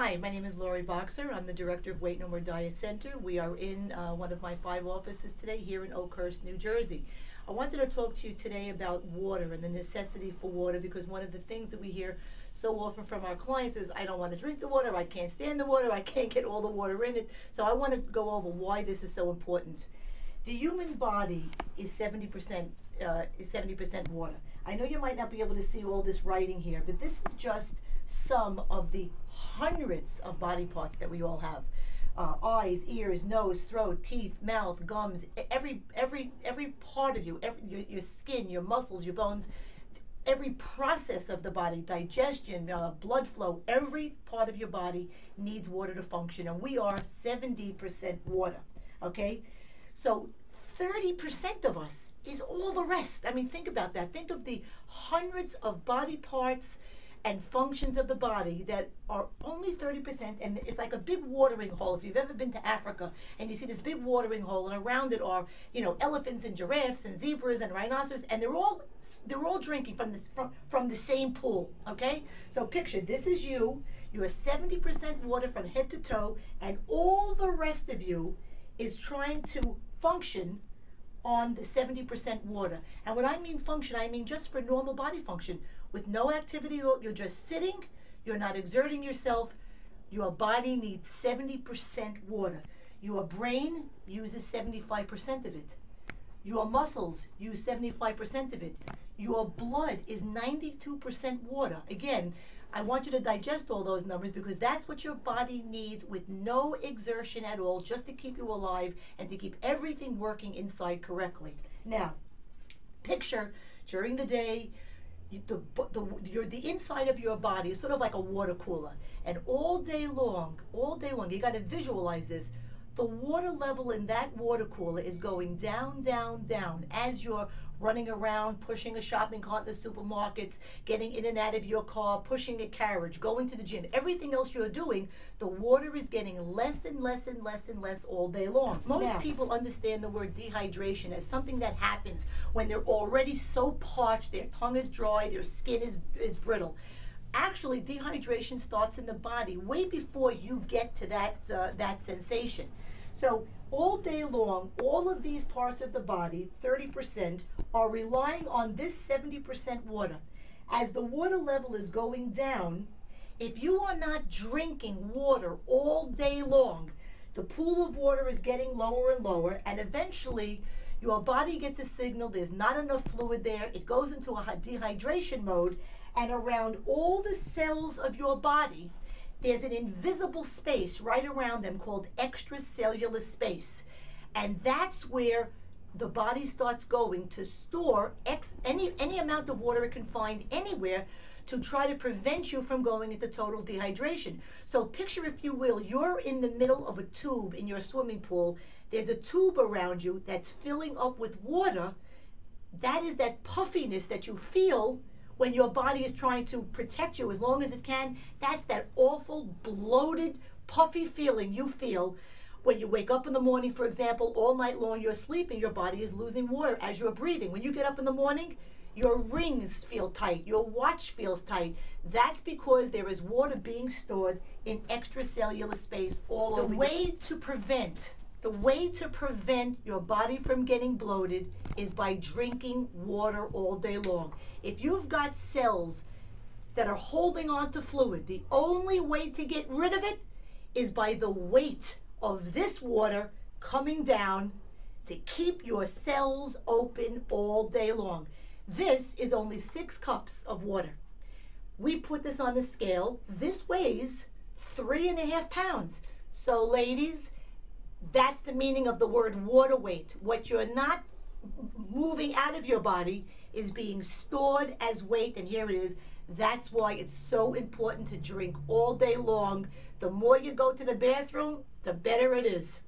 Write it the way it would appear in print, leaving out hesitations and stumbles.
Hi, my name is Lori Boxer. I'm the director of Weight No More Diet Center. We are in one of my 5 offices today here in Oakhurst, New Jersey. I wanted to talk to you today about water and the necessity for water, because one of the things that we hear so often from our clients is, I don't want to drink the water, I can't stand the water, I can't get all the water in it. So I want to go over why this is so important. The human body is 70% water. I know you might not be able to see all this writing here, but this is just some of the hundreds of body parts that we all have. Eyes, ears, nose, throat, teeth, mouth, gums, every part of you, your skin, your muscles, your bones, every process of the body, digestion, blood flow, every part of your body needs water to function, and we are 70% water, okay? So 30% of us is all the rest. I mean, think about that. Think of the hundreds of body parts and functions of the body that are only 30%, and it's like a big watering hole. If you've ever been to Africa and you see this big watering hole, and around it are, elephants and giraffes and zebras and rhinoceros, and they're all drinking from the same pool. Okay, so picture this is you. You are 70% water from head to toe, and all the rest of you is trying to function on the 70% water. And when I mean function, I mean just for normal body function. With no activity, you're just sitting, you're not exerting yourself. Your body needs 70% water. Your brain uses 75% of it. Your muscles use 75% of it. Your blood is 92% water. Again, I want you to digest all those numbers, because that's what your body needs with no exertion at all, just to keep you alive and to keep everything working inside correctly. Now, picture during the day, the inside of your body is sort of like a water cooler, and all day long, you got to visualize this. The water level in that water cooler is going down, down, down as you're running around, pushing a shopping cart in the supermarkets, getting in and out of your car, pushing a carriage, going to the gym. Everything else you're doing, the water is getting less and less and less and less all day long. Most people understand the word dehydration as something that happens when they're already so parched, their tongue is dry, their skin is brittle. Actually, dehydration starts in the body way before you get to that sensation. So all day long, all of these parts of the body, 30%, are relying on this 70% water. As the water level is going down, if you are not drinking water all day long, the pool of water is getting lower and lower, and eventually your body gets a signal there's not enough fluid there. It goes into a dehydration mode, and around all the cells of your body, there's an invisible space right around them called extracellular space. And that's where the body starts going to store any amount of water it can find anywhere to try to prevent you from going into total dehydration. So picture, if you will, you're in the middle of a tube in your swimming pool. There's a tube around you that's filling up with water. That is that puffiness that you feel when your body is trying to protect you as long as it can. That's that awful, bloated, puffy feeling you feel when you wake up in the morning, for example. All night long you're sleeping, your body is losing water as you're breathing. When you get up in the morning, your rings feel tight, your watch feels tight. That's because there is water being stored in extracellular space all over. The way to prevent your body from getting bloated is by drinking water all day long. If you've got cells that are holding on to fluid, the only way to get rid of it is by the weight of this water coming down to keep your cells open all day long. This is only 6 cups of water. We put this on the scale. This weighs 3.5 pounds. So ladies, that's the meaning of the word water weight. What you're not moving out of your body is being stored as weight, and here it is. That's why it's so important to drink all day long. The more you go to the bathroom, the better it is.